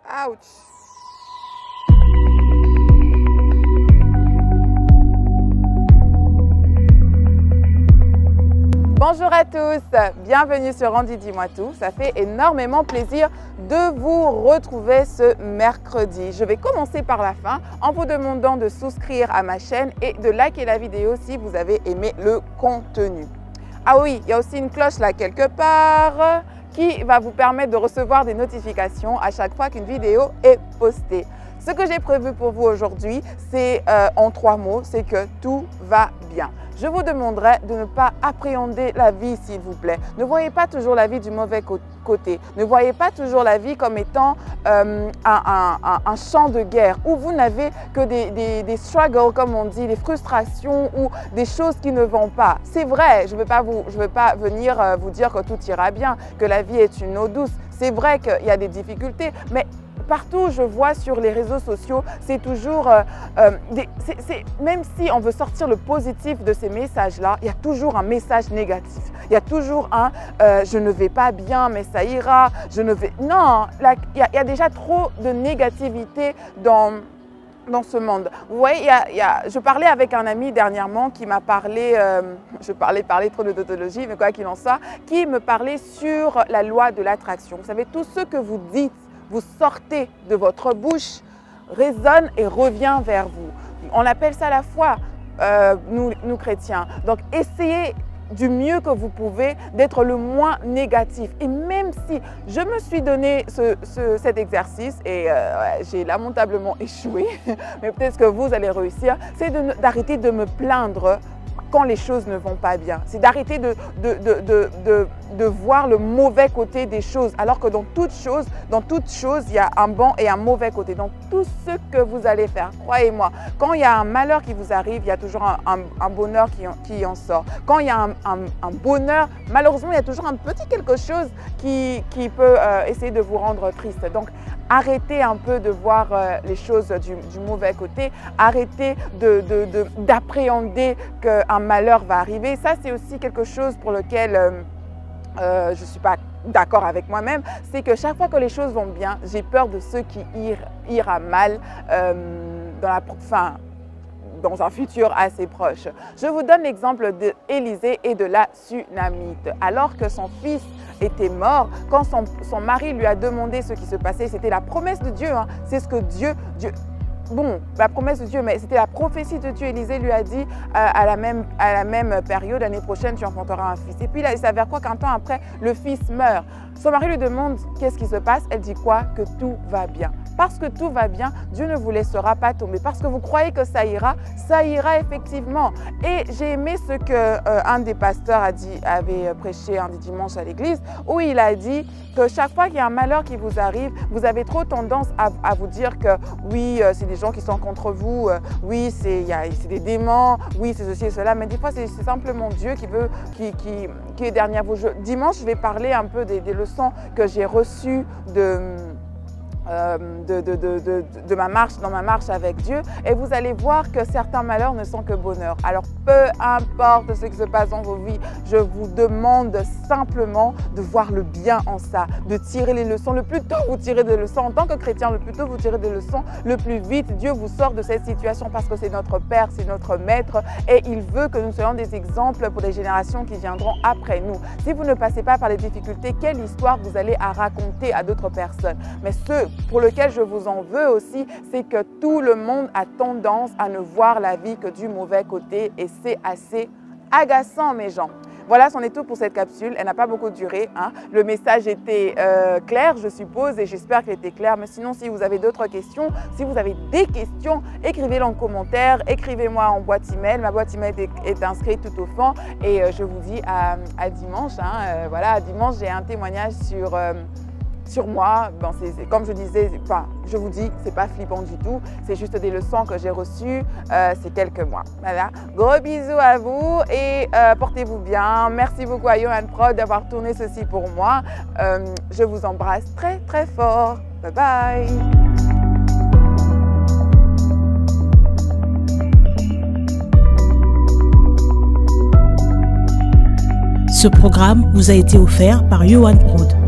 Ouch. Bonjour à tous, bienvenue sur Andy Dis-moi tout. Ça fait énormément plaisir de vous retrouver ce mercredi. Je vais commencer par la fin en vous demandant de souscrire à ma chaîne et de liker la vidéo si vous avez aimé le contenu. Ah oui, il y a aussi une cloche là quelque part qui va vous permettre de recevoir des notifications à chaque fois qu'une vidéo est postée. Ce que j'ai prévu pour vous aujourd'hui, c'est en 3 mots, c'est que tout va bien. Je vous demanderai de ne pas appréhender la vie, s'il vous plaît. Ne voyez pas toujours la vie du mauvais côté. Ne voyez pas toujours la vie comme étant un champ de guerre où vous n'avez que des struggles, comme on dit, des frustrations ou des choses qui ne vont pas. C'est vrai, je ne veux pas venir vous dire que tout ira bien, que la vie est une eau douce. C'est vrai qu'il y a des difficultés, mais partout où je vois sur les réseaux sociaux, c'est toujours, même si on veut sortir le positif de ces messages-là, il y a toujours un message négatif. Il y a toujours un je ne vais pas bien, mais ça ira. Non, il y a déjà trop de négativité dans ce monde. Vous voyez, je parlais avec un ami dernièrement qui m'a parlé, je parlais trop de tautologie, mais quoi qu'il en soit, qui me parlait sur la loi de l'attraction. Vous savez, tout ce que vous dites, vous sortez de votre bouche, résonne et revient vers vous. On appelle ça la foi, nous chrétiens. Donc, essayez du mieux que vous pouvez d'être le moins négatif. Et même si je me suis donné cet exercice et j'ai lamentablement échoué, mais peut-être que vous allez réussir, c'est d'arrêter de me plaindre quand les choses ne vont pas bien. C'est d'arrêter de voir le mauvais côté des choses, alors que dans toute chose, il y a un bon et un mauvais côté. Donc, tout ce que vous allez faire, croyez-moi, quand il y a un malheur qui vous arrive, il y a toujours un bonheur qui en sort. Quand il y a un bonheur, malheureusement, il y a toujours un petit quelque chose qui peut essayer de vous rendre triste. Donc, arrêtez un peu de voir les choses du mauvais côté. Arrêtez d'appréhender qu'un malheur va arriver. Ça, c'est aussi quelque chose pour lequel je ne suis pas d'accord avec moi-même. C'est que chaque fois que les choses vont bien, j'ai peur de ce qui ira mal dans un futur assez proche. Je vous donne l'exemple d'Élisée et de la Sunamite. Alors que son fils était mort, quand son mari lui a demandé ce qui se passait, c'était la promesse de Dieu, hein. C'est ce que Dieu, la promesse de Dieu, mais c'était la prophétie de Dieu. Élisée lui a dit à la même période, l'année prochaine, tu enfanteras un fils. Et puis il s'avère quoi qu'un temps après, le fils meurt. Son mari lui demande qu'est-ce qui se passe. Elle dit quoi? Que tout va bien. Parce que tout va bien, Dieu ne vous laissera pas tomber. Parce que vous croyez que ça ira effectivement. Et j'ai aimé ce qu'un des pasteurs avait prêché un des dimanches à l'église, où il a dit que chaque fois qu'il y a un malheur qui vous arrive, vous avez trop tendance à vous dire que oui, c'est des gens qui sont contre vous, oui, c'est des démons, oui, c'est ceci et cela. Mais des fois, c'est simplement Dieu qui est derrière vous. Dimanche, je vais parler un peu des leçons que j'ai reçues dans ma marche avec Dieu, et vous allez voir que certains malheurs ne sont que bonheur. Alors peu importe ce qui se passe dans vos vies, je vous demande simplement de voir le bien en ça, de tirer les leçons. Le plus tôt vous tirez des leçons en tant que chrétien, le plus tôt vous tirez des leçons, le plus vite Dieu vous sort de cette situation, parce que c'est notre Père, c'est notre Maître, et il veut que nous soyons des exemples pour les générations qui viendront après nous. Si vous ne passez pas par les difficultés, quelle histoire vous allez à raconter à d'autres personnes? Mais pour lequel je vous en veux aussi, c'est que tout le monde a tendance à ne voir la vie que du mauvais côté, et c'est assez agaçant, mes gens. Voilà, c'en est tout pour cette capsule. Elle n'a pas beaucoup duré, hein. Le message était clair, je suppose, et j'espère qu'il était clair. Mais sinon, si vous avez d'autres questions, si vous avez des questions, écrivez-les en commentaire, écrivez-moi en boîte email. Ma boîte email est inscrite tout au fond, et je vous dis à dimanche, hein. Voilà, à dimanche, j'ai un témoignage sur moi. Bon, comme je disais, je vous dis, c'est pas flippant du tout, c'est juste des leçons que j'ai reçues ces quelques mois. Voilà, gros bisous à vous et portez-vous bien. Merci beaucoup à Johan Prod d'avoir tourné ceci pour moi. Je vous embrasse très très fort. Bye bye. Ce programme vous a été offert par Johan Prod.